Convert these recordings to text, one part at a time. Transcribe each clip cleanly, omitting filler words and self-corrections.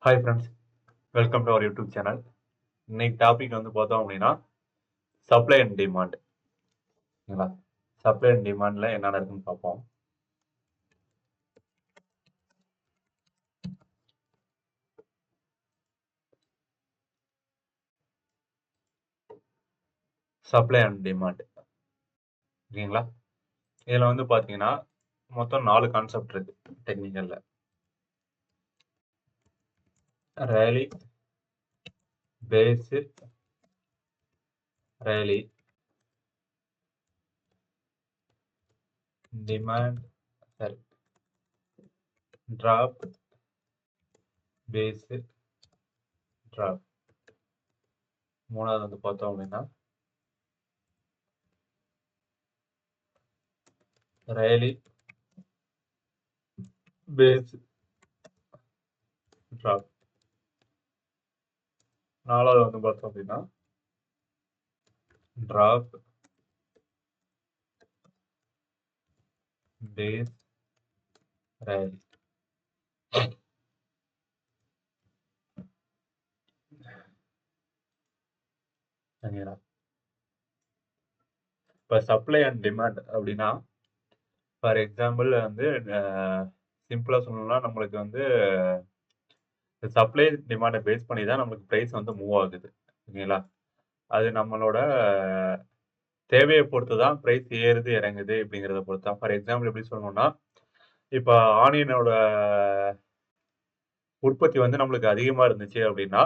Hi friends, welcome to our YouTube channel. இன்னைக்கு topic வந்து பார்த்தோம் அப்படின்னா சப்ளை அண்ட் டிமாண்ட். ஓகேங்களா? சப்ளை அண்ட் டிமாண்டில் என்னென்ன இருக்குன்னு பார்ப்போம். Supply and demand. ஓகேங்களா? இதில் வந்து பார்த்தீங்கன்னா மொத்தம் 4 கான்செப்ட் இருக்கு டெக்னிக்கலில். ரேலி, பேஸு, ரேலி, டிமாண்ட், சரி, டிராப், பேஸு, டிராப். மூணாவது வந்து பார்த்தோம் அப்படின்னா ரேலி, பேஸ், டிராப். நாலாவது வந்து பார்த்தோம் அப்படின்னா டிராப், பேஸ், ரேலி. சரிங்களா? இப்போ சப்ளை அண்ட் டிமாண்ட் அப்படின்னா, ஃபார் எக்ஸாம்பிள் வந்து சிம்பிளா சொல்லணும்னா நம்மளுக்கு வந்து சப்ளை டிமாண்டை பேஸ் பண்ணி தான் நம்மளுக்கு பிரைஸ் வந்து மூவ் ஆகுது. ஓகேங்களா? அது நம்மளோட தேவையை பொறுத்து தான் பிரைஸ் ஏறுது, இறங்குது அப்படிங்கிறத பொறுத்து தான். ஃபார் எக்ஸாம்பிள் எப்படி சொல்லணும்னா, இப்போ ஆனியனோட உற்பத்தி வந்து நம்மளுக்கு அதிகமா இருந்துச்சு அப்படின்னா,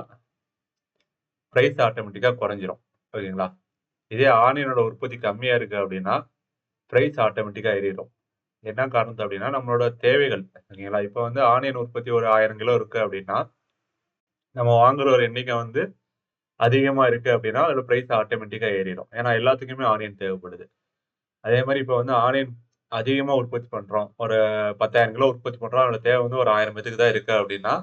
பிரைஸ் ஆட்டோமேட்டிக்கா குறைஞ்சிரும். ஓகேங்களா? இதே ஆனியனோட உற்பத்தி கம்மியா இருக்கு அப்படின்னா, பிரைஸ் ஆட்டோமேட்டிக்கா ஏறிரும். என்ன காரணத்து அப்படின்னா, நம்மளோட தேவைகள். ஓகேங்களா? இப்போ வந்து ஆனியன் உற்பத்தி ஒரு 1000 கிலோ இருக்கு அப்படின்னா, நம்ம வாங்குற ஒரு எண்ணிக்கை வந்து அதிகமா இருக்கு அப்படின்னா, அதோட பிரைஸ் ஆட்டோமேட்டிக்கா ஏறிரும். ஏன்னா எல்லாத்துக்குமே ஆனியன் தேவைப்படுது. அதே மாரி இப்போ வந்து ஆனியன் அதிகமா உற்பத்தி பண்றோம். ஒரு 10,000 கிலோ உற்பத்தி பண்றோம். அதோட தேவை வந்து ஒரு 1000 பேத்துக்கு தான் இருக்கு அப்படின்னா,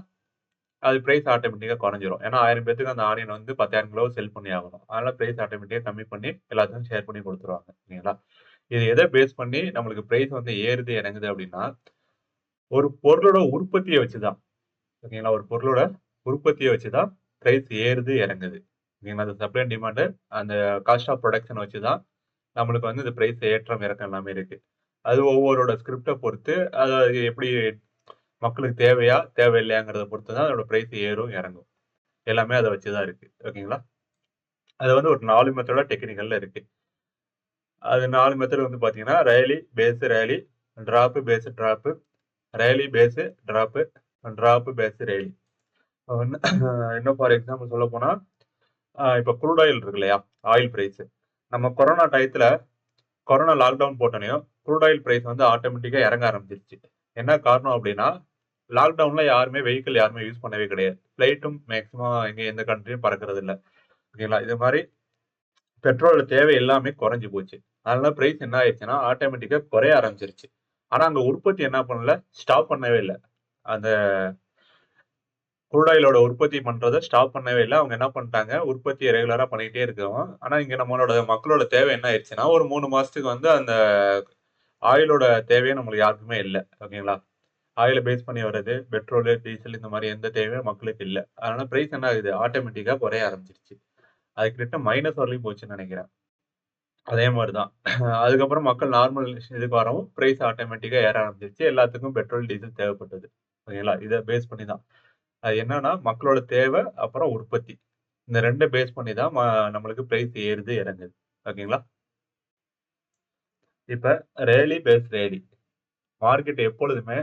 அது பிரைஸ் ஆட்டோமேட்டிக்கா குறைஞ்சிரும். ஏன்னா 1000 பேத்துக்கு அந்த ஆனியன் வந்து 10,000 கிலோ செல் பண்ணி ஆகணும். அதனால பிரைஸ் ஆட்டோமேட்டிக்கா கம்மி பண்ணி எல்லாத்துக்கும் ஷேர் பண்ணி குடுத்துருவாங்க. ஓகேங்களா? இது எத பேஸ் பண்ணி நம்மளுக்கு பிரைஸ் வந்து ஏறுது, இறங்குது அப்படின்னா, ஒரு பொருளோட உற்பத்திய வச்சு தான். ஓகேங்களா? ஒரு பொருளோட உற்பத்திய வச்சு தான் பிரைஸ் ஏறுது, இறங்குது. ஓகேங்களா? அந்த சப்ளை அண்ட் டிமாண்ட் அந்த காஸ்ட் ஆஃப் புரொடக்ஷன் வச்சு தான் நம்மளுக்கு வந்து இந்த பிரைஸ் ஏற்றம், இறக்கம் எல்லாமே இருக்கு. அது ஒவ்வொருவரோட ஸ்கிரிப்ட பொறுத்து, அது எப்படி மக்களுக்கு தேவையா, தேவையில்லையாங்கிறத பொறுத்து தான் அதோட பிரைஸ் ஏறும், இறங்கும். எல்லாமே அத வச்சு தான் இருக்கு. ஓகேங்களா? அது வந்து ஒரு 4 மெத்தடா டெக்னிக்கல்ல இருக்கு. அது 4 மெத்தட் வந்து பார்த்தீங்கன்னா, rally, base rally, drop, base drop, rally, base drop, drop, base rally. இன்னும் ஃபார் எக்ஸாம்பிள் சொல்லப்போனா, இப்ப க்ரூட் ஆயில் இருக்கு இல்லையா? Oil price. நம்ம கொரோனா டயத்துல கொரோனா லாக்டவுன் போட்டோனயும், க்ரூட் ஆயில் பிரைஸ் வந்து ஆட்டோமேட்டிக்கா இறங்க ஆரம்பிச்சிருச்சு. என்ன காரணம் அப்டின்னா, லாக்டவுன்ல யாருமே வெஹிக்கிள் யாருமே யூஸ் பண்ணவே கிடையாது. ஃப்ளைட்டும் மேக்ஸிமம் எந்த கண்ட்ரியும் பறக்கிறது இல்ல. ஓகேங்களா? இது மாரி பெட்ரோலோட தேவை எல்லாமே குறைஞ்சு போச்சு. அதனால பிரைஸ் என்ன ஆயிடுச்சுன்னா, ஆட்டோமேட்டிக்கா குறைய ஆரம்பிச்சிருச்சு. ஆனா அங்க உற்பத்தி என்ன பண்ணல, ஸ்டாப் பண்ணவே இல்ல. அந்த க்ரூட் ஆயிலோட உற்பத்தி பண்றத ஸ்டாப் பண்ணவே இல்ல. அவங்க என்ன பண்ணிட்டாங்க, உற்பத்திய ரெகுலரா பண்ணிட்டே இருக்கவும், ஆனா இங்க நம்மளோட மக்களோட தேவை என்ன ஆயிடுச்சுன்னா, ஒரு 3 மாசத்துக்கு வந்து அந்த ஆயிலோட தேவையே நம்மளுக்கு யாருக்குமே இல்ல. ஓகேங்களா? ஆயில பேஸ் பண்ணி வர்றது, பெட்ரோலு, டீசல் இந்த மாரி எந்த தேவையும் மக்களுக்கு இல்ல. அதனால பிரைஸ் என்ன ஆகுது, ஆட்டோமேட்டிக்கா குறைய ஆரம்பிச்சிருச்சு. அது கிட்ட மைனஸ் வரலையும் போச்சுன்னு நெனைக்கிறேன். அதே மாரி தான். அதுக்கப்புறம் மக்கள் நார்மல் இதுக்கு வரவும், பிரைஸ் ஆட்டோமேட்டிக்கா ஏற ஆரம்பிச்சுருச்சு. எல்லாத்துக்கும் பெட்ரோல், டீசல் தேவைப்பட்டது. ஓகேங்களா? இத பேஸ் பண்ணி தான். அது என்னன்னா, மக்களோட தேவை, அப்புறம் உற்பத்தி. இந்த 2 பேஸ் பண்ணி தான் நம்மளுக்கு பிரைஸ் ஏறுது, இறங்குது. ஓகேங்களா? இப்ப ரேலி பேஸ் ரேலி. மார்க்கெட் எப்பொழுதுமே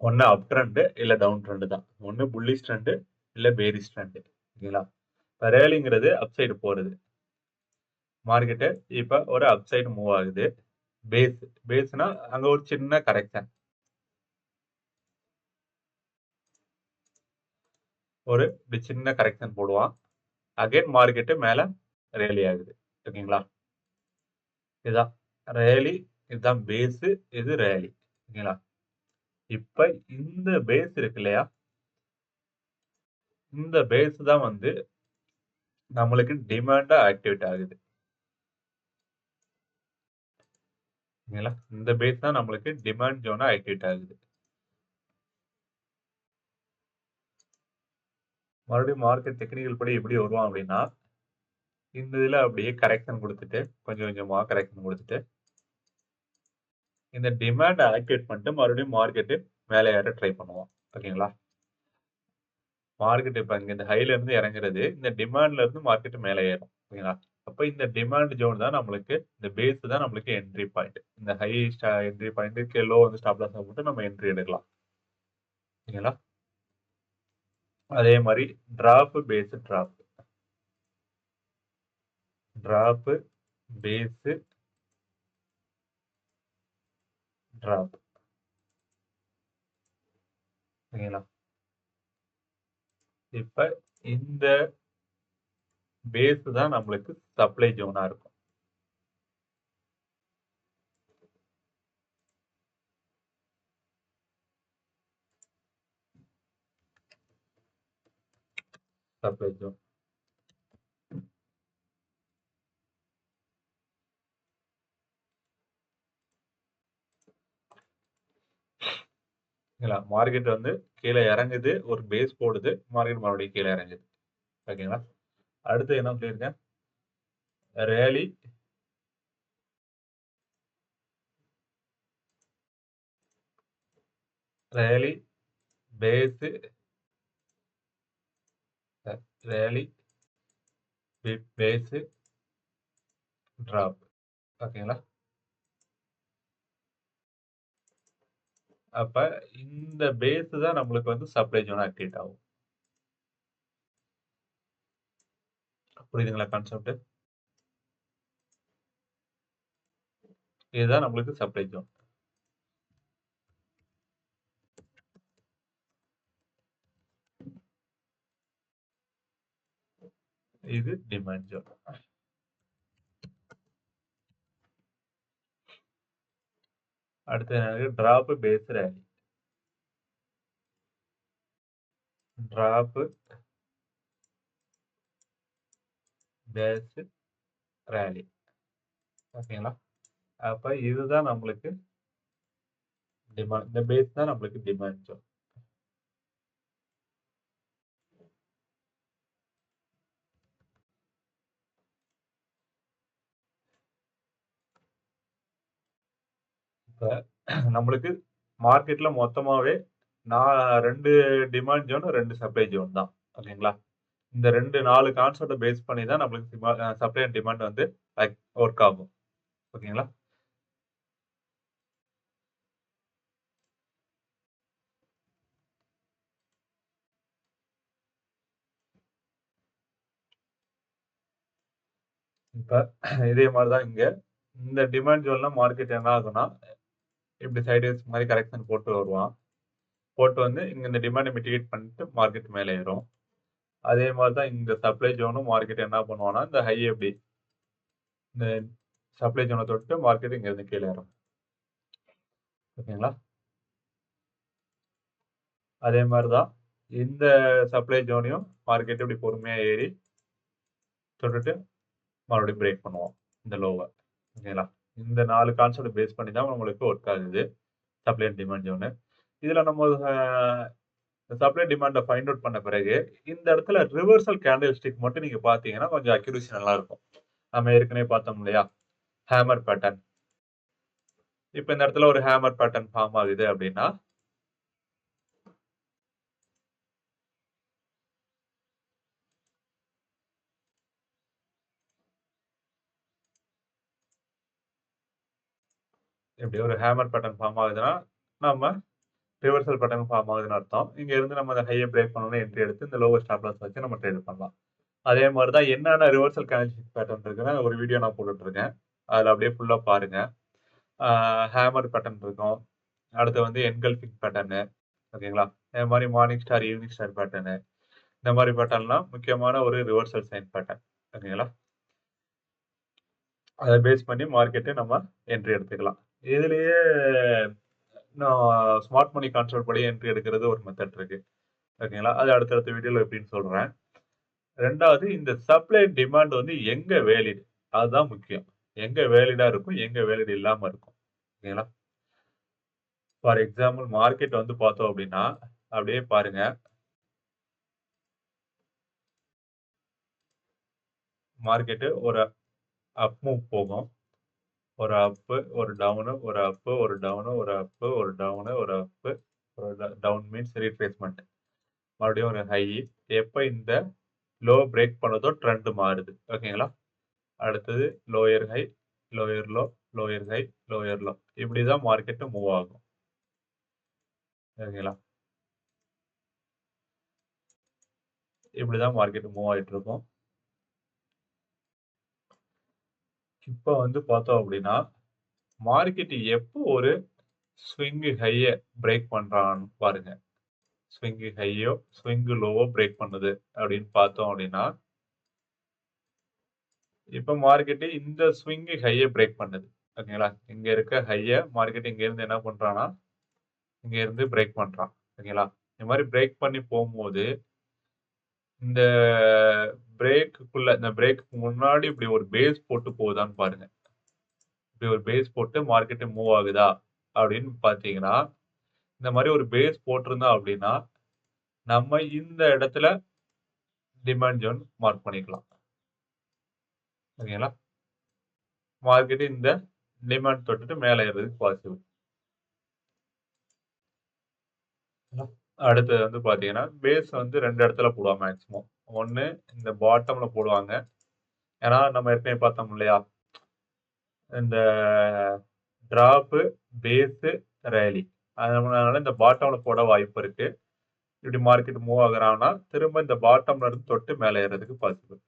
ஒண்ணு அப் ட்ரெண்ட் இல்ல டவுன் ட்ரெண்ட் தான். ஒண்ணு புல்லிஷ் ட்ரெண்ட் இல்ல பேரிஷ் ட்ரெண்ட். ஓகேங்களா? இப்ப ரேலிங்கிறது அப் சைடு போறது. மார்க்கெட் இப்ப ஒரு அப் சைடு மூவ் ஆகுது. பேஸ் பேஸ்னா அங்க ஒரு சின்ன கரெக்ஷன். ஒரு சின்ன கரெக்ஷன் போடுவான். அகைன் மார்க்கெட் மேல ரேலி ஆகுது. ஓகேங்களா? இதுதான் ரேலி, இதுதான் பேஸ், இது ரேலி. ஓகேங்களா? இப்ப இந்த பேஸ் இருக்கு இல்லையா? இந்த பேஸ் தான் வந்து நம்மளுக்கு டிமாண்டா ஆக்டிவேட் ஆகுது. ஓகேங்களா? இந்த பேஸ் தான் நம்மளுக்கு டிமாண்ட் ஜோனா ஆக்டிவேட் ஆகுது. மறுபடியும் மார்க்கெட் டெக்னிக்கல் படி எப்படி வருவான் அப்படின்னா, இந்த இதில அப்படியே கரெக்ஷன் குடுத்துட்டு, கொஞ்சம் கொஞ்சமா கரெக்ஷன் குடுத்துட்டு, இந்த டிமாண்ட ஆக்டிவேட் பண்ணிட்டு மறுபடியும் மார்க்கெட்டு மேல ஏற ட்ரை பண்ணுவான். ஓகேங்களா? மார்க்கெட் இப்ப இங்க இந்த ஹைல இருந்து இறங்குறது, இந்த டிமாண்ட்ல இருந்து மார்க்கெட் மேல ஏறும். ஓகேங்களா? அப்ப இந்த டிமாண்ட் ஜோன் தான் நம்மளுக்கு இந்த பேஸ் தான் நம்மளுக்கு என்ட்ரி பாயிண்ட். இந்த ஹை என்ட்ரி பாயிண்ட் லோ வந்து ஸ்டாப் லாஸ் போட்டு நம்ம என்ட்ரி எடுக்கலாம். ஓகேங்களா? அதே மாரி drop, base, drop. Drop, base, drop. ஓகேங்களா? இப்ப இந்த பேஸ் தான் நம்மளுக்கு சப்ளை ஜோனா இருக்கும். Supply zone. ஓகேங்களா? மார்க்கெட் வந்து கீழ இறங்குது, ஒரு பேஸ் போடுது, மார்க்கெட் மறுபடியும் கீழ இறங்குது. ஓகேங்களா? அடுத்து என்ன சொல்லியிருக்கேன்? Rally rally, base, rally, base, drop. ஓகேங்களா? அப்ப இந்த பேஸ் தான் நம்மளுக்கு வந்து சப்ளை ஜோன் ஆக்டிவேட் ஆகும். புரியுதுங்களா கான்செப்ட்? இதுதான் நம்மளுக்கு சப்ளை ஜோன். இது டிமாண்ட் ஜோன். அடுத்து என்னது? Drop, base, rally. Drop, base, rally. ஓகேங்களா? அப்ப இதுதான் நம்மளுக்கு டிமாண்ட். இந்த பேஸ் தான் நம்மளுக்கு டிமாண்ட் ஜோன். இப்ப நம்மளுக்கு மார்க்கெட்ல மொத்தமாவே 2 டிமாண்ட் ஜோன், 2 சப்ளை ஜோன் தான். ஓகேங்களா? இந்த 4 கான்செப்ட்ட பேஸ் பண்ணி தான் நம்மளுக்கு சப்ளை அண்ட் டிமாண்ட் வந்து ஒர்க் ஆகும். ஓகேங்களா? இப்ப இதே மாரி தான் இங்க. இந்த டிமாண்ட் ஜோன்ல மார்க்கெட் என்ன ஆகும்னா, இப்படி சைட்வேஸ் மாரி கரெக்ஷன் போட்டு வருவான். போட்டு வந்து இங்க இந்த டிமாண்ட மிட்டிகேட் பண்ணிட்டு மார்க்கெட் மேல ஏறும். அதே மாரி தான் இந்த சப்ளை ஜோனும் மார்க்கெட் என்ன பண்ணுவான்னா, இந்த ஹை எப்படி இந்த சப்ளை ஜோன தொட்டு மார்க்கெட் இங்க இருந்து கீழ இறங்கும். ஓகேங்களா? அதே மாரி தான் இந்த சப்ளை ஜோனையும் மார்க்கெட் இப்படி பொறுமையா ஏறி தொட்டுட்டு மறுபடியும் பிரேக் பண்ணுவோம். இந்த லோவ. ஓகேங்களா? இந்த 4 கான்செப்ட் பேஸ் பண்ணி தான் உங்களுக்கு ஒர்க் ஆகுது. Supply and demand zone. இதுல நம்ம சப்ளை டிமாண்ட ஃபைண்ட் அவுட் பண்ண பிறகு, இந்த இடத்துல ரிவர்சல் கேண்டில் ஸ்டிக் மட்டும் நீங்க பார்த்தீங்கன்னா, கொஞ்சம் அக்யூரசி நல்லா இருக்கும். நம்ம ஏற்கனவே பார்த்தோம் இல்லையா? Hammer pattern. இப்ப இந்த இடத்துல ஒரு ஹேமர் பேட்டர்ன் ஃபார்ம் ஆகுது அப்படின்னா, இப்படி ஒரு ஹேமர் பேட்டர்ன் ஃபார்ம் ஆகுதுன்னா, நம்ம ரிவர்சல் பேட்டர்ன் ஃபார்ம் ஆகுதுன்னு அர்த்தம். இங்க இருந்து நம்ம அந்த ஹைய பிரேக் பண்ணோம்னா என்ட்ரி எடுத்து இந்த லோவர் ஸ்டாப் லாஸ் வச்சு நம்ம ட்ரேட் பண்ணலாம். அதே மாரி தான் என்னென்ன ரிவர்சல் கேண்டில் ஸ்டிக் பேட்டர்ன் இருக்குன்னு ஒரு வீடியோ நான் போட்டுட்டு இருக்கேன். அதுல அப்படியே ஃபுல்லா பாருங்க. ஹேமர் பேட்டர்ன் இருக்கும். அடுத்து வந்து என்கல்ஃபிங் பேட்டர்னு. ஓகேங்களா? அதே மாரி morning star, evening star pattern. இந்த மாரி பேட்டர்ன்லாம் முக்கியமான ஒரு ரிவர்சல் சைன் பேட்டர்ன். ஓகேங்களா? அத பேஸ் பண்ணி மார்க்கெட்ட நம்ம என்ட்ரி எடுத்துக்கலாம். இதுலயே இன்னும் ஸ்மார்ட் மணி கான்செப்ட் படி என்ட்ரி எடுக்கிறது ஒரு மெத்தட் இருக்கு. ஓகேங்களா? அது அடுத்தடுத்த வீடியோல எப்படின்னு சொல்றேன். 2வது இந்த சப்ளை டிமாண்ட் வந்து எங்க வேலிட்? அதுதான் முக்கியம். எங்க வேலிடா இருக்கும், எங்க வேலிட் இல்லாம இருக்கும். ஓகேங்களா? ஃபார் எக்ஸாம்பிள் மார்க்கெட் வந்து பார்த்தோம் அப்படின்னா, அப்படியே பாருங்க. மார்க்கெட்டு ஒரு அப் மூவ் போகும். ஒரு அப்பு, ஒரு டவுனு, ஒரு அப்பு, ஒரு டவுனு, ஒரு அப்பு, ஒரு டவுனு, ஒரு அப்பு, ஒரு டவுன் மீன்ஸ் ரீட்ரேஸ்மென்ட். மறுபடியும் ஒரு ஹை. எப்ப இந்த லோ பிரேக் பண்ணதோ ட்ரெண்ட் மாறுது. ஓகேங்களா? அடுத்தது lower high, lower low, lower high, lower low. இப்படிதான் மார்க்கெட் மூவ் ஆகும். ஓகேங்களா? இப்படிதான் மார்க்கெட் மூவ் ஆயிட்டு இருக்கும். இப்ப வந்து பார்த்தோம் அப்படின்னா, மார்க்கெட் எப்போ ஒரு ஸ்விங் ஹைய பிரேக் பண்றான்னு பாருங்க. ஸ்விங் ஹையோ, ஸ்விங் லோவோ பிரேக் பண்ணுது அப்படின்னு பார்த்தோம் அப்படின்னா, இப்ப மார்க்கெட் இந்த ஸ்விங் ஹைய பிரேக் பண்ணுது. ஓகேங்களா? இங்க இருக்க ஹைய மார்க்கெட் இங்க இருந்து என்ன பண்றான்னா, இங்க இருந்து பிரேக் பண்றான். ஓகேங்களா? இந்த மாதிரி பிரேக் பண்ணி போகும்போது, இந்த இந்த பிரேக்குக்கு முன்னாடி இப்படி ஒரு பேஸ் போட்டு போகுதான்னு பாருங்க. இப்படி ஒரு பேஸ் போட்டு மார்க்கெட் மூவ் ஆகுதா அப்படின்னு பார்த்தீங்கன்னா, இந்த மாதிரி ஒரு பேஸ் போட்டிருந்தா அப்படின்னா, நம்ம இந்த இடத்துல டிமாண்ட் ஜோன் மார்க் பண்ணிக்கலாம். ஓகேங்களா? மார்க்கெட் இந்த டிமாண்ட் தொட்டுட்டு மேல ஏறதுக்கு பாசிபிள். அடுத்தது வந்து பாத்தீங்கன்னா, பேஸ் வந்து 2 இடத்துல போடுவாங்க மேக்ஸிமம். ஒண்ணு இந்த பாட்டம்ல போடுவாங்க. ஏன்னா நம்ம ஏற்கனவே பார்த்தோம் இல்லையா? இந்த டிராப்பு, பேஸு, ரேலி. அதனால இந்த பாட்டம்ல போட வாய்ப்பு இருக்கு. இப்படி மார்க்கெட் மூவ் ஆகுறான்னா, திரும்ப இந்த பாட்டம்ல இருந்து தொட்டு மேல ஏறதுக்கு பாசிபிள்.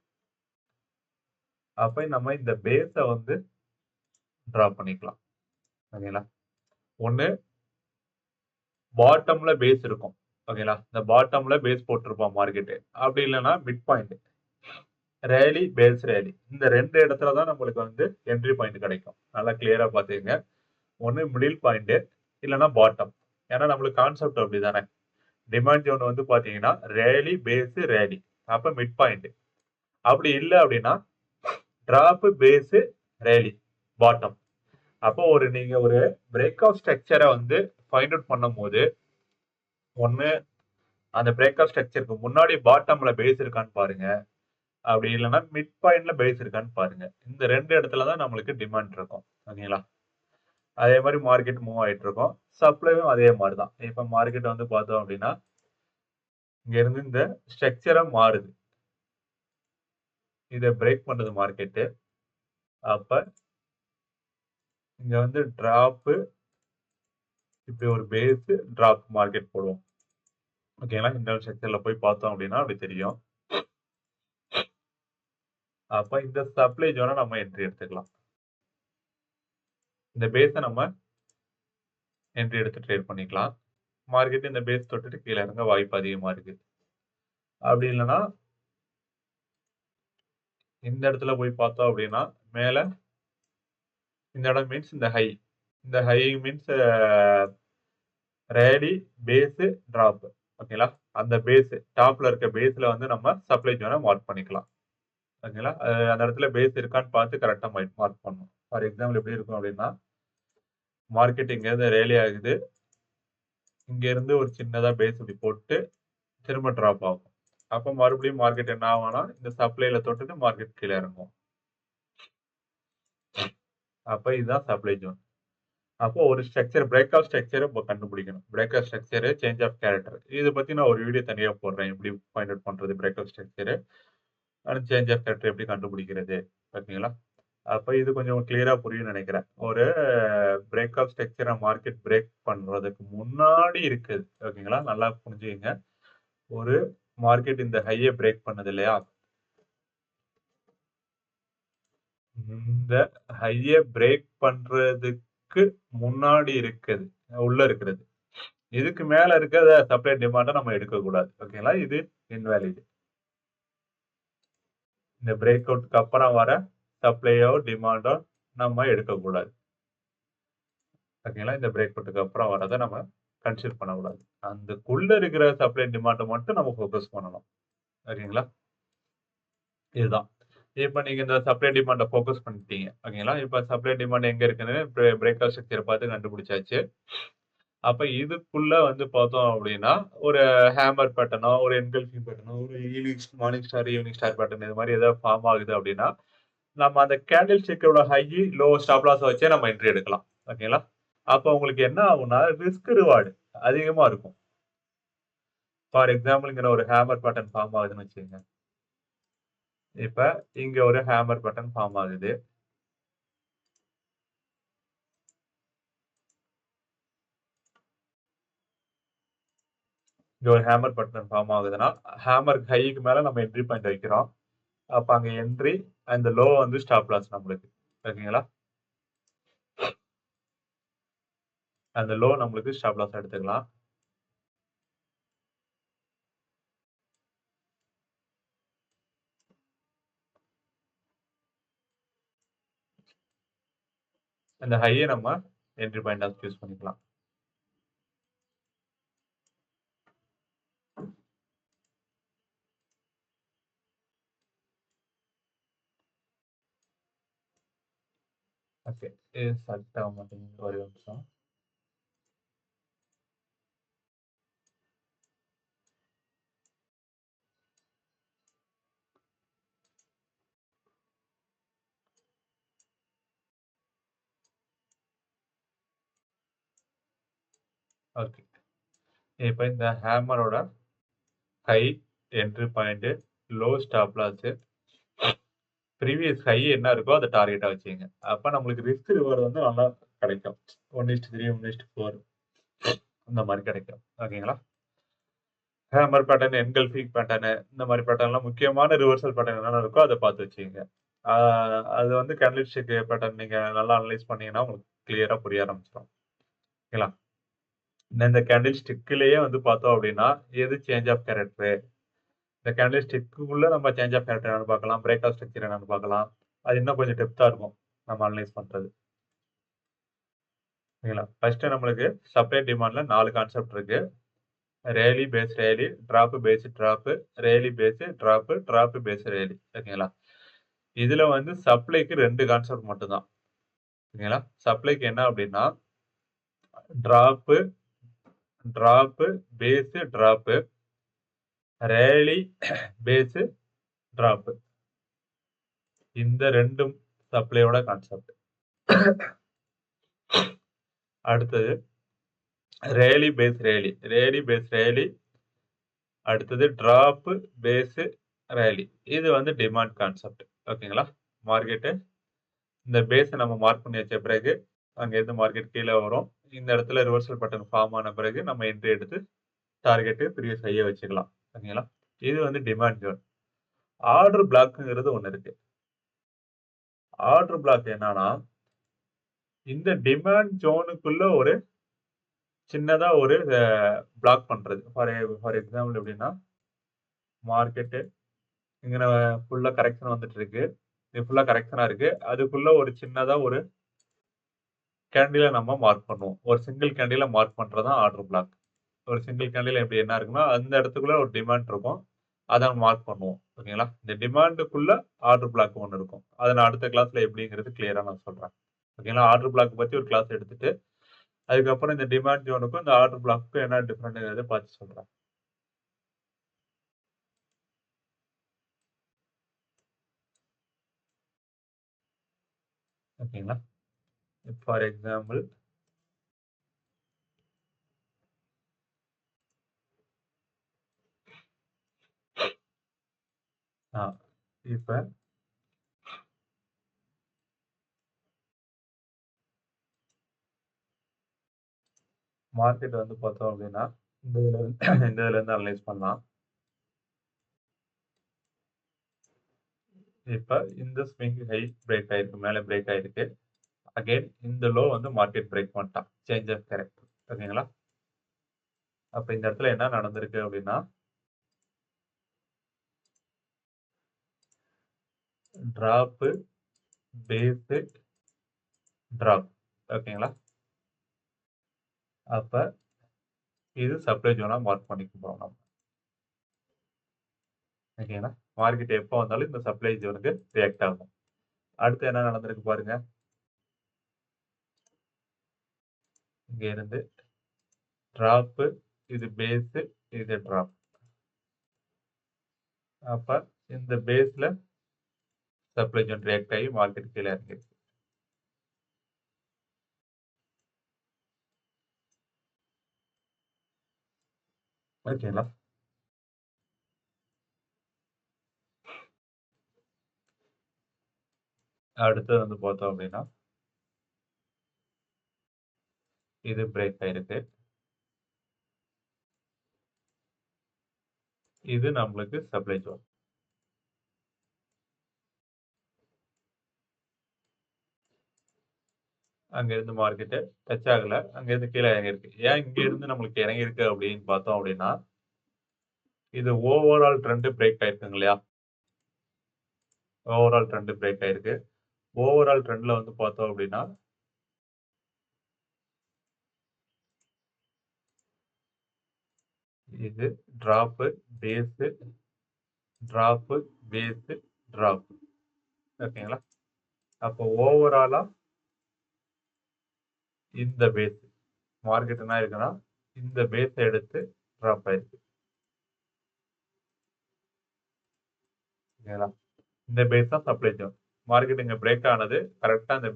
அப்ப நம்ம இந்த பேஸ வந்து டிரா பண்ணிக்கலாம். ஓகேங்களா? ஒண்ணு பாட்டம்ல பேஸ் இருக்கும். ஓகேங்களா? இந்த பாட்டம்ல பேஸ் போட்டிருப்பான் மார்க்கெட். அப்படி இல்லைன்னா mid point. Rally, base rally. இந்த 2 இடத்துல தான் நம்மளுக்கு வந்து என்ட்ரி பாயிண்ட் கிடைக்கும். நல்லா கிளியரா பாத்துக்கங்க. ஒண்ணு மிடில் பாயிண்ட் இல்லைன்னா பாட்டம். ஏன்னா நம்மளுக்கு கான்செப்ட் அப்படிதானே. டிமாண்ட் ஜோன் வந்து பாத்தீங்கன்னா ரேலி, பேஸ், ரேலி. அப்ப மிட் பாயிண்ட். அப்படி இல்லை அப்படின்னா டிராப், பேஸ், ரேலி, பாட்டம். அப்போ நீங்க ஒரு பிரேக் அவுட் ஸ்ட்ரக்சரை வந்து ஃபைண்ட் அவுட் பண்ணும் போது ஒண்ணு அந்த பிரேக் அவுட் ஸ்ட்ரக்சருக்கு முன்னாடி பாட்டம்ல பேஸ் இருக்கான்னு பாருங்க. அப்படி இல்லைன்னா மிட் பாயிண்ட்ல பேஸ் இருக்கான்னு பாருங்க. இந்த 2 இடத்துல தான் நம்மளுக்கு டிமாண்ட் இருக்கும். ஓகேங்களா? அதே மாதிரி மார்க்கெட் மூவ் ஆயிட்டு இருக்கும். சப்ளையும் அதே மாதிரி தான். இப்ப மார்க்கெட் வந்து பார்த்தோம் அப்படின்னா இங்க இருந்து இந்த ஸ்ட்ரக்சரா மாறுது. இதை பிரேக் பண்ணுது மார்க்கெட். அப்ப இங்க வந்து டிராப், இப்படி ஒரு பேஸ் டிராப் மார்க்கெட் போடுவோம். ஓகேங்களா? இந்த ஸ்ட்ரக்சர்ல போய் பார்த்தோம் அப்படின்னா அப்படி தெரியும். அப்ப இந்த சப்ளை ஜோனை நம்ம என்ட்ரி எடுத்துக்கலாம். இந்த பேஸ நம்ம என்ட்ரி எடுத்து ட்ரேட் பண்ணிக்கலாம். மார்க்கெட் இந்த பேஸ் தொட்டுட்டு கீழே இறங்க வாய்ப்பு அதிகமா இருக்கு. அப்படி இல்லைன்னா இந்த இடத்துல போய் பார்த்தோம் அப்படின்னா மேல இந்த இடம் மீன்ஸ் இந்த ஹை. இந்த high means rally, base, drop. ஓகேங்களா? அந்த பேஸ் டாப்ல இருக்க பேஸ்ல வந்து நம்ம சப்ளை ஜோனை மார்க் பண்ணிக்கலாம். ஓகேங்களா? அந்த இடத்துல பேஸ் இருக்கான்னு பார்த்து கரெக்டா மார்க் பண்ணணும். ஃபார் எக்ஸாம்பிள் எப்படி இருக்கும் அப்படின்னா மார்க்கெட் இங்க இருந்து ரேலி ஆகுது. இங்க இருந்து ஒரு சின்னதா பேஸ் இப்படி போட்டு திரும்ப டிராப் ஆகும். அப்ப மறுபடியும் மார்க்கெட் என்ன ஆகும்னா இந்த சப்ளைல தொட்டுட்டு மார்க்கெட் கீழே இறங்கும். அப்ப இதுதான் சப்ளை ஜோன். அப்போ ஒரு ஸ்ட்ரக்சர் பிரேக் அவுட் ஸ்ட்ரக்சரை கண்டுபிடிக்கணும். Break out structure, change of character. இதை பத்தி நான் ஒரு வீடியோ தனியா போடுறேன். எப்படி ஃபைண்ட் அவுட் பண்றது break out structure, change of character எப்படி கண்டுபிடிக்கிறது. ஓகேங்களா? அப்ப இது கொஞ்சம் கிளியரா புரியும்னு நினைக்கிறேன். ஒரு பிரேக் அவுட் ஸ்ட்ரக்சரை மார்க்கெட் பிரேக் பண்றதுக்கு முன்னாடி இருக்குது. ஓகேங்களா? நல்லா புரிஞ்சுக்கங்க. ஒரு மார்க்கெட் இந்த ஹையை பிரேக் பண்ணது இல்லையா? இந்த ஹையை பிரேக் பண்றதுக்கு முன்னாடி இருக்குது, உள்ள இருக்கிறது. இதுக்கு மேல இருக்கிற சப்ளை டிமாண்டை நம்ம எடுக்கக்கூடாது. ஓகேங்களா? இது இன்வேலிட். இந்த பிரேக் அவுட்க்கு அப்புறம் வர சப்ளையோ டிமாண்டோ நம்ம எடுக்கக்கூடாது. ஓகேங்களா? இந்த பிரேக் அவுட்க்கு அப்புறம் வரதை நம்ம கன்சிடர் பண்ணக்கூடாது. அதுக்குள்ள இருக்கிற சப்ளை டிமாண்டை மட்டும் நம்ம ஃபோக்கஸ் பண்ணணும். ஓகேங்களா? இதுதான். இப்ப நீங்க இந்த சப்ளை டிமாண்ட ஃபோக்கஸ் பண்ணிட்டீங்க. ஓகேங்களா? இப்ப சப்ளை டிமாண்ட் எங்க இருக்குன்னு பிரேக் அவுட் ஸ்ட்ரக்சர் பார்த்து கண்டுபிடிச்சாச்சு. அப்ப இதுக்குள்ள வந்து பார்த்தோம் அப்படின்னா, ஒரு ஹேமர் பேட்டர்னோ, ஒரு என்கல்ஃபிங் பேட்டர்னோ, ஒரு morning star, evening star pattern இது மாரி ஏதாவது ஃபார்ம் ஆகுது அப்படின்னா, நம்ம அந்த கேண்டில் ஸ்டிக்கோட ஹை, லோ, ஸ்டாப் லாஸ் வச்சே நம்ம என்ட்ரி எடுக்கலாம். ஓகேங்களா? அப்ப உங்களுக்கு என்ன ஆகும்னா, ரிஸ்க் ரிவார்டு அதிகமா இருக்கும். ஃபார் எக்ஸாம்பிள் இங்க ஒரு ஹேமர் பேட்டர்ன் ஃபார்ம் ஆகுதுன்னு வச்சுக்கங்க. இப்ப இங்க ஒரு ஹேமர் பேட்டர்ன் ஃபார்ம் ஆகுது. இங்க ஒரு ஹேமர் பேட்டர்ன் ஃபார்ம் ஆகுதுன்னா, ஹேமர் ஹைக்கு மேல நம்ம என்ட்ரி பாயிண்ட் வைக்கிறோம். அப்ப அங்க என்ட்ரி, அந்த லோ வந்து ஸ்டாப் லாஸ் நம்மளுக்கு. ஓகேங்களா? அந்த லோ நம்மளுக்கு ஸ்டாப் லாஸ் எடுத்துக்கலாம். அந்த ஹைய நம்ம என்ட்ரி பாயிண்டா சூஸ் பண்ணிக்கலாம். ஓகே. இது செலக்ட் ஆக மாட்டேங்குது. ஒரே ஒரு நிமிஷம். ஓகே. இப்ப இந்த ஹேமரோட high, entry point, low stop loss, previous high என்ன இருக்கோ அத டார்கெட்டா வச்சுக்கங்க. அப்ப நம்மளுக்கு ரிஸ்க் ரிவார்ட் வந்து நல்லா கிடைக்கும். 1:3, 1:4 இந்த மாரி கிடைக்கும். ஓகேங்களா? ஹேமர் பேட்டர்ன், என்கல்ஃபிங் பேட்டர்ன் இந்த மாரி பேட்டர்ன்லாம் முக்கியமான ரிவர்சல் பேட்டர்ன் என்னென்ன இருக்கோ அத பார்த்து வச்சுக்கங்க. ஆ அது வந்து கேண்டில் ஸ்டிக் பேட்டர்ன் நீங்க நல்லா அனலைஸ் பண்ணீங்கன்னா உங்களுக்கு கிளியரா புரிய ஆரம்பிச்சுரும். ஓகேங்களா? இந்த கேண்டில் ஸ்டிக்லயே வந்து பார்த்தோம் அப்படின்னா, எது சேஞ்ச் ஆஃப் கேரக்டர் இந்த கேண்டில் ஸ்டிக்குள்ள நம்ம சேஞ்ச் ஆஃப் கேரக்டர் என்னன்னு பார்க்கலாம். பிரேக் ஆஃப் ஸ்ட்ரக்சர் என்னன்னு பார்க்கலாம். அது இன்னும் கொஞ்சம் டெப்த்தா இருக்கும். நம்ம அனலைஸ் பண்றது. ஓகேங்களா? ஃபர்ஸ்ட் நம்மளுக்கு சப்ளை டிமாண்ட்ல 4 கான்செப்ட் இருக்கு. Rally base rally, drop base drop, rally base drop, drop base rally. ஓகேங்களா? இதுல வந்து சப்ளைக்கு 2 கான்செப்ட் மட்டும் தான். ஓகேங்களா? சப்ளைக்கு என்ன அப்படின்னா, drop, drop, base drop, rally base drop. இந்த 2ம் சப்ளையோட கான்செப்ட். அடுத்தது rally base rally, rally base rally, அடுத்தது டிராப் பேஸ் ரேலி. இது வந்து டிமாண்ட் கான்செப்ட். ஓகேங்களா? மார்க்கெட்டு இந்த பேஸ நம்ம மார்க் பண்ணி வச்ச பிறகு, அங்கேருந்து மார்க்கெட் கீழ வரும். இந்த இடத்துல ரிவர்சல் பட்டன் ஃபார்ம் ஆன பிறகு நம்ம என்ட்ரி எடுத்து டார்கெட் ப்ரீவியஸ் ஹைய வச்சுக்கலாம். ஓகேங்களா? இது வந்து டிமாண்ட் ஜோன். ஆர்டர் பிளாக்ங்கிறது ஒண்ணு இருக்கு. ஆர்டர் பிளாக் என்னன்னா, இந்த டிமாண்ட் ஜோனுக்குள்ள ஒரு சின்னதா ஒரு பிளாக் பண்றது. ஃபார் எக்ஸாம்பிள் எப்படின்னா, மார்க்கெட்டு இங்க நம்ம ஃபுல்லா கரெக்ஷன் வந்துட்டு இருக்கு. இது ஃபுல்லா கரெக்ஷனா இருக்கு. அதுக்குள்ள ஒரு சின்னதா ஒரு கேண்டில நம்ம மார்க் பண்ணுவோம். ஒரு சிங்கிள் கேண்டில மார்க் பண்றது தான் ஆர்டர் பிளாக். ஒரு சிங்கிள் கேண்டில் எப்படி என்ன இருக்குன்னா, அந்த இடத்துக்குள்ள ஒரு டிமாண்ட் இருக்கும். அத மார்க் பண்ணுவோம். ஓகேங்களா? இந்த டிமாண்டுக்குள்ள ஆர்டர் பிளாக் ஒண்ணு இருக்கும். அத நான் அடுத்த கிளாஸ்ல எப்படிங்கிறது கிளியரா நான் சொல்றேன். ஓகேங்களா? ஆர்டர் பிளாக் பத்தி ஒரு கிளாஸ் எடுத்துட்டு, அதுக்கப்புறம் இந்த டிமாண்ட் ஜோனுக்கும், இந்த ஆர்டர் பிளாக்குக்கும் என்ன டிஃபரெண்ட்ங்கிறத பார்த்து சொல்றேன். ஓகேங்களா? ஃபார் எக்ஸாம்பிள் ஆ இப்ப மார்க்கெட் வந்து பார்த்தோம் அப்படின்னா, இந்த இதுல இருந்து அனலைஸ் பண்ணலாம். இப்ப இந்த ஸ்விங் ஹை பிரேக் ஆயிருக்கு. மேல பிரேக் ஆயிருக்கு. அகைன் இந்த லோ வந்து மார்க்கெட் பிரேக் பண்ணிட்டான். Change of character. ஓகேங்களா? அப்ப இந்த இடத்துல என்ன நடந்திருக்கு அப்படின்னா, டிராப், பேஸ், டிராப். ஓகேங்களா? அப்ப இது சப்ளை ஜோனா மார்க் பண்ணிக்க போறோம் நம்ம. ஓகேங்களா? மார்க்கெட் எப்போ வந்தாலும் இந்த சப்ளை ஜோனுக்கு ரியாக்ட் ஆகும். அடுத்து என்ன நடந்திருக்கு பாருங்க. இங்க இருந்து டிராப், இது பேஸ், இது டிராப். அப்ப இந்த பேஸ்ல சப்ளை ஜோன் ரியாக்ட் ஆகி மார்க்கெட் கீழே இறங்கிருக்கு. ஓகேங்களா? அடுத்தது வந்து பார்த்தோம் அப்படின்னா இது பிரேக் ஆயிருக்கு. இது நம்மளுக்கு சப்ளை ஜோன். அங்க இருந்து மார்க்கெட் டச் ஆகல. அங்க இருந்து கீழே இறங்கிருக்கு. ஏன் இங்க இருந்து நம்மளுக்கு இறங்கிருக்கு அப்படின்னு பார்த்தோம் அப்படின்னா இது ஓவரால் ட்ரெண்ட் பிரேக் ஆயிருக்குங்க இல்லையா? ஓவரால் ட்ரெண்ட் பிரேக் ஆயிருக்கு. ஓவரால் ட்ரெண்ட்ல வந்து பார்த்தோம் அப்படின்னா இது drop, base, drop, base, drop. ஓகேங்களா? அப்போ ஓவராலா இந்த பேஸ் மார்க்கெட் என்ன இருக்குன்னா இந்த பேஸ எடுத்து டிராப் ஆயிருக்கு. ஓகேங்களா? இந்த பேஸ் தான் சப்ளை ஜோன். மார்க்கெட் இங்க பிரேக் ஆனது கரெக்டா அந்த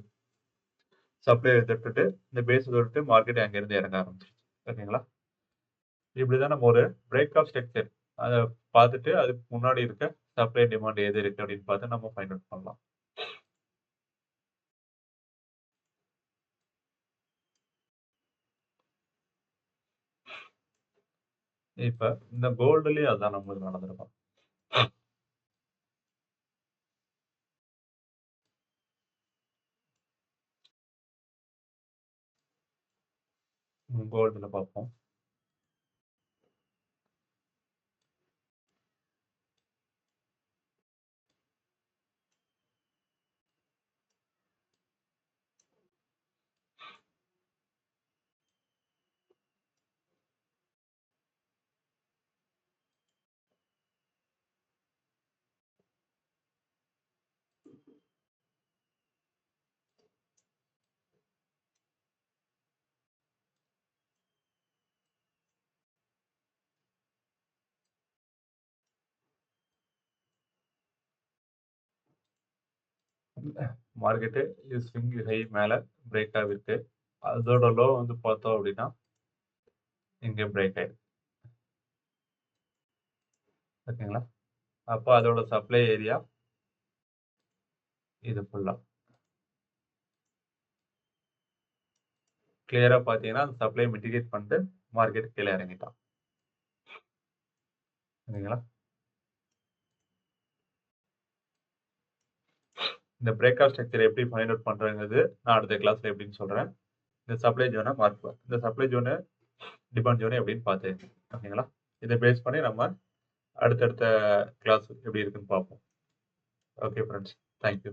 சப்ளை தொட்டுட்டு இந்த பேஸ் தொட்டுட்டு மார்க்கெட் அங்க இருந்து இறங்க ஆரம்பிச்சிருச்சு. ஓகேங்களா? இப்படிதான் நம்ம ஒரு பிரேக் ஆஃப் ஸ்ட்ரக்சர் அதை பார்த்துட்டு அதுக்கு முன்னாடி இருக்க சப்ளை டிமாண்ட் எது இருக்கு அப்படின்னு பார்த்து நம்ம ஃபைண்ட் அவுட் பண்ணலாம். இப்ப இந்த கோல்டுலயும் அதான் நம்மளுக்கு நடந்திருக்கும். கோல்டுல பார்ப்போம். மார்க்கெட்டு இது ஸ்விங் ஹை மேல பிரேக் ஆகிருக்கு. அதோட லோ வந்து பார்த்தோம் அப்படின்னா இங்க பிரேக் ஆயிருக்கு. ஓகேங்களா? அப்போ அதோட சப்ளை ஏரியா இது ஃபுல்லா கிளியரா பார்த்தீங்கன்னா அந்த சப்ளை மிட்டிகேட் பண்ணிட்டு மார்க்கெட் கீழே இறங்கிட்டான். சரிங்களா? இந்த பிரேக் ஆஃப் ஸ்ட்ரக்சர் எப்படி ஃபைண்ட் அவுட் பண்றதுங்கிறது நான் அடுத்த கிளாஸ்ல எப்படின்னு சொல்றேன். இந்த சப்ளை ஜோனை மார்க் இந்த சப்ளை ஜோனு டிமாண்ட் ஜோனு எப்படின்னு பார்த்துக்கங்க. ஓகேங்களா? இதை பேஸ் பண்ணி நம்ம அடுத்தடுத்த கிளாஸ் எப்படி இருக்குன்னு பார்ப்போம். Okay friends. Thank you.